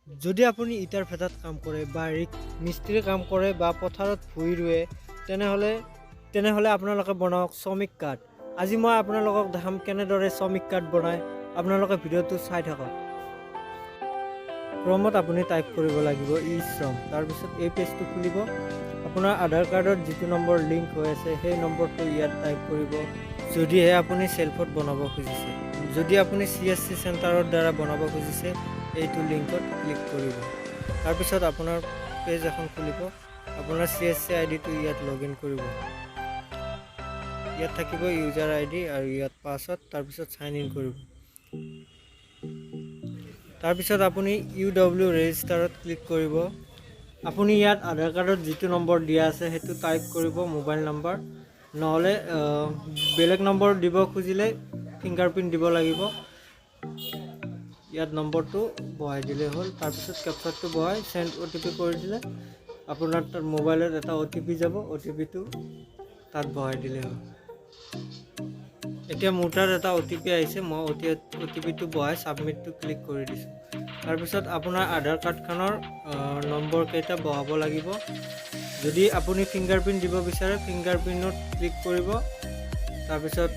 যদি আপুনি ইটাৰ ভেটাত কাম কৰে বা মিস্ত্ৰী কাম কৰে বা পথাৰত ভুই ৰুৱে তেনেহ'লে আপোনালোকে বনাওক শ্ৰমিক কাৰ্ড। আজি মই আপোনালোকক দেখাম কেনেদৰে শ্ৰমিক কাৰ্ড বনায়। আপোনালোকে ভিডিঅ'টো চাই থাকক। ক্ৰমত আপুনি টাইপ কৰিব লাগিব ই শ্ৰম। তাৰপিছত এই পেজটো খুলিব। আপোনাৰ আধাৰ কাৰ্ডৰ যিটো নম্বৰ লিংক হৈ আছে সেই নম্বৰটো ইয়াত টাইপ কৰিব, যদিহে আপুনি চেল্ফত বনাব খুজিছে। যদি আপুনি CSC চেণ্টাৰৰ দ্বাৰা বনাব খুজিছে এইটো লিংকত ক্লিক কৰিব। তাৰপিছত আপোনাৰ পেজ এখন খুলিব। আপোনাৰ CSC আইডিটো ইয়াত লগ ইন কৰিব। ইয়াত থাকিব ইউজাৰ আইডি আৰু ইয়াত পাছৱৰ্ড। তাৰপিছত চাইন ইন কৰিব। তাৰপিছত আপুনি UW ৰেজিষ্টাৰত ক্লিক কৰিব। আপুনি ইয়াত আধাৰ কাৰ্ডত যিটো নম্বৰ দিয়া আছে সেইটো টাইপ কৰিব, মোবাইল নম্বৰ, নহ'লে বেলেগ নম্বৰ দিব খুজিলে ফিংগাৰপ্ৰিণ্ট দিব লাগিব। ইয়াত নম্বৰটো বহাই দিলেই হ'ল। তাৰপিছত কেপচাৰটো বহাই চেণ্ড OTP কৰি দিলে আপোনাৰ তাত মোবাইলত এটা OTP যাব। OTPটো তাত বহাই দিলেই হ'ল। এতিয়া মোৰ তাত এটা OTP আহিছে। মই OTPটো বহাই ছাবমিটটো ক্লিক কৰি দিছোঁ। তাৰপিছত আপোনাৰ আধাৰ কাৰ্ডখনৰ নম্বৰ কেইটা বহাব লাগিব। যদি আপুনি ফিংগাৰপ্ৰিণ্ট দিব বিচাৰে ফিংগাৰপ্ৰিণ্টত ক্লিক কৰিব। তাৰপিছত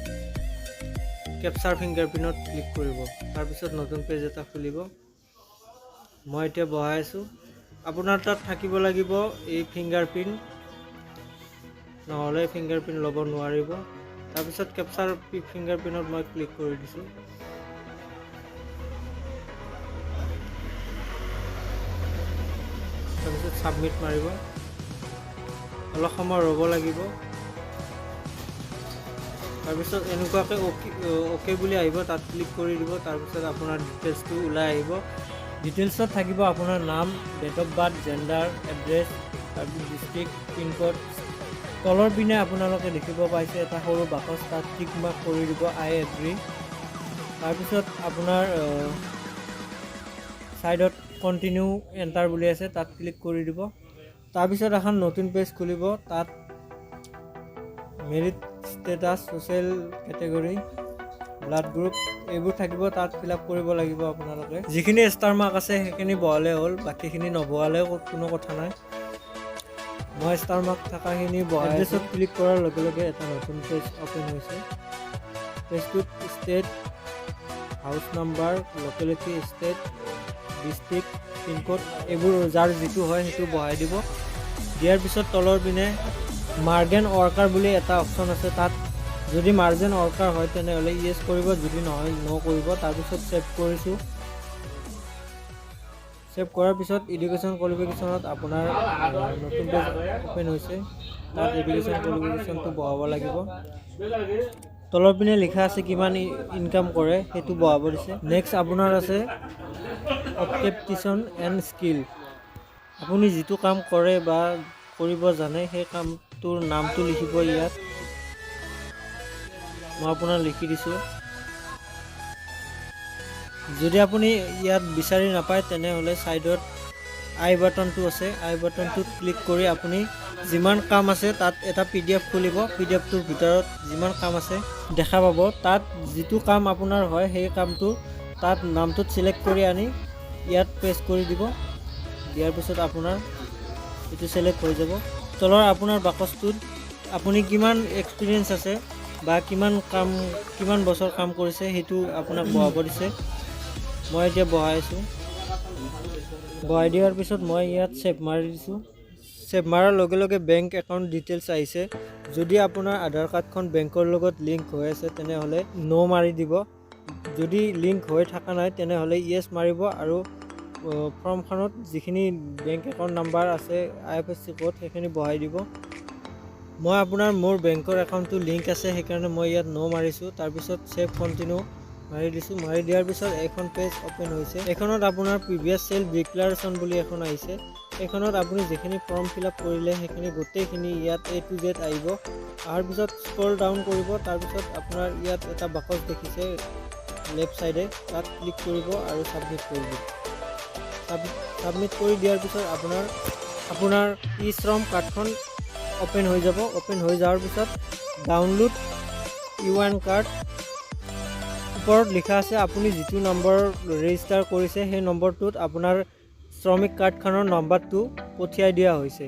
কেপচাৰ ফিংগাৰপ্ৰিণ্টত ক্লিক কৰিব। তাৰপিছত নতুন পেজ এটা খুলিব। মই এতিয়া বহাই আছোঁ। আপোনাৰ তাত থাকিব লাগিব এই ফিংগাৰপ্ৰিণ্ট, নহ'লে ফিংগাৰপ্ৰিণ্ট ল'ব নোৱাৰিব। তাৰপিছত কেপচাৰ ফিংগাৰপ্ৰিণ্টত মই ক্লিক কৰি দিছোঁ। তাৰপিছত ছাবমিট মাৰিব। অলপ সময় ৰ'ব লাগিব। তাৰপিছত এনেকুৱাকৈ অ'কে বুলি আহিব, তাত ক্লিক কৰি দিব। তাৰপিছত আপোনাৰ ডিটেইলছটো ওলাই আহিব। ডিটেইলছত থাকিব আপোনাৰ নাম, date of birth, gender, address, তাৰপিছত ডিষ্ট্ৰিক্ট, পিনক'ড। তলৰ পিনে আপোনালোকে দেখিব পাইছে এটা সৰু বাকচ, তাত টিক মাৰ্ক কৰি দিব আই এগ্ৰী। তাৰপিছত আপোনাৰ ছাইডত কণ্টিনিউ এণ্টাৰ বুলি আছে, তাত ক্লিক কৰি দিব। তাৰপিছত এখন নতুন পেজ খুলিব। তাত merit status, social category, blood group এইবোৰ থাকিব, তাত ফিল আপ কৰিব লাগিব আপোনালোকে। যিখিনি ষ্টাৰ মাৰ্ক আছে সেইখিনি বহালে হ'ল, বাকীখিনি নবহালেও কোনো কথা নাই। মই ষ্টাৰ মাৰ্ক থকাখিনি বহাই এড্ৰেছত ক্লিক কৰাৰ লগে লগে এটা নতুন পেজ অ'পেন হৈছে। পেজটোত state, house number, locality, state, district, pin code এইবোৰ যাৰ যিটো হয় সেইটো বহাই দিব। দিয়াৰ পিছত তলৰ পিনে মাৰ্গেন ৱৰ্কাৰ বুলি এটা অপশ্যন আছে। তাত যদি মাৰ্গেন ৱৰ্কাৰ হয় তেনেহ'লে ইয়েছ কৰিব, যদি নহয় ন' কৰিব। তাৰপিছত ছেভ কৰিছোঁ। ছেভ কৰাৰ পিছত এডুকেশ্যন কোৱালিফিকেশ্যনত আপোনাৰ নতুন পেজ অ'পেন হৈছে। তাত এডুকেশ্যন কোৱালিফিকেশ্যনটো বহাব লাগিব। তলৰ পিনে লিখা আছে কিমান ইনকাম কৰে সেইটো বহাব দিছে। নেক্সট আপোনাৰ আছে অকুপেশ্যন এণ্ড স্কিল। আপুনি যিটো কাম কৰে বা কৰিব জানে সেই কামটোৰ নামটো লিখিব ইয়াত। মই আপোনাৰ লিখি দিছোঁ। যদি আপুনি ইয়াত বিচাৰি নাপায় তেনেহ'লে ছাইডত আই বাটনটো আছে, আই বাটনটোত ক্লিক কৰি আপুনি যিমান কাম আছে তাত এটা PDF খুলিব। PDFটোৰ ভিতৰত যিমান কাম আছে দেখা পাব। তাত যিটো কাম আপোনাৰ হয় সেই কামটো তাত নামটোত চিলেক্ট কৰি আনি ইয়াত প্ৰেছ কৰি দিব। দিয়াৰ পিছত আপোনাৰ এইটো চিলেক্ট হৈ যাব। তলৰ আপোনাৰ বাকচটোত আপুনি কিমান এক্সপিৰিয়েঞ্চ আছে বা কিমান বছৰ কাম কৰিছে সেইটো আপোনাক বহাব দিছে। মই এতিয়া বহাই আছোঁ। বহাই দিয়াৰ পিছত মই ইয়াত ছেভ মাৰি দিছোঁ। ছেভ মাৰাৰ লগে লগে বেংক একাউণ্ট ডিটেইলছ আহিছে। যদি আপোনাৰ আধাৰ কাৰ্ডখন বেংকৰ লগত লিংক হৈ আছে তেনেহ'লে ন' মাৰি দিব। যদি লিংক হৈ থকা নাই তেনেহ'লে ইয়েছ মাৰিব আৰু ফৰ্মখনত যিখিনি বেংক একাউণ্ট নাম্বাৰ আছে, IFSC কোড সেইখিনি বহাই দিব। মই আপোনাৰ মোৰ বেংকৰ একাউণ্টটো লিংক আছে সেইকাৰণে মই ইয়াত ন' মাৰিছোঁ। তাৰপিছত ছেভ কণ্টিনিউ মাৰি দিছোঁ। মাৰি দিয়াৰ পিছত এখন পেজ অ'পেন হৈছে। এইখনত আপোনাৰ প্ৰিভিয়াছ চেল ডিক্লাৰেশ্যন বুলি এখন আহিছে। এইখনত আপুনি যিখিনি ফৰ্ম ফিল আপ কৰিলে সেইখিনি গোটেইখিনি ইয়াত A to Z আহিব। অহাৰ পিছত স্ক্ৰল ডাউন কৰিব। তাৰপিছত আপোনাৰ ইয়াত এটা বাকচ দেখিছে লেফ্ট ছাইডে, তাত ক্লিক কৰিব আৰু ছাবমিট কৰিব। ছাবমিট কৰি দিয়াৰ পিছত আপোনাৰ ই শ্ৰম কাৰ্ডখন অ'পেন হৈ যাব। অ'পেন হৈ যোৱাৰ পিছত ডাউনলোড UN কাৰ্ড ওপৰত লিখা আছে আপুনি যিটো নম্বৰ ৰেজিষ্টাৰ কৰিছে সেই নম্বৰটোত আপোনাৰ শ্ৰমিক কাৰ্ডখনৰ নম্বৰটো পঠিয়াই দিয়া হৈছে।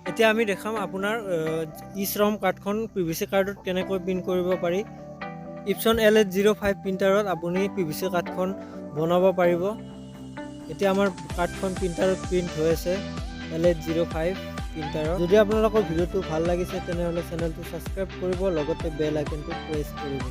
এতিয়া আমি দেখাম আপোনাৰ ই শ্ৰম কাৰ্ডখন PVC কাৰ্ডত কেনেকৈ প্ৰিণ্ট কৰিব পাৰি। ইপছন LH05 প্ৰিণ্টাৰত আপুনি PVC কাৰ্ডখন বনাব পাৰিব। এতিয়া আমাৰ কাৰ্ডখন প্ৰিণ্টাৰত প্ৰিণ্ট হৈ আছে LH05 প্ৰিণ্টাৰত। যদি আপোনালোকৰ ভিডিঅ'টো ভাল লাগিছে তেনেহ'লে চেনেলটো ছাবস্ক্ৰাইব কৰিব, লগতে বেল আইকনটো প্ৰেছ কৰিব।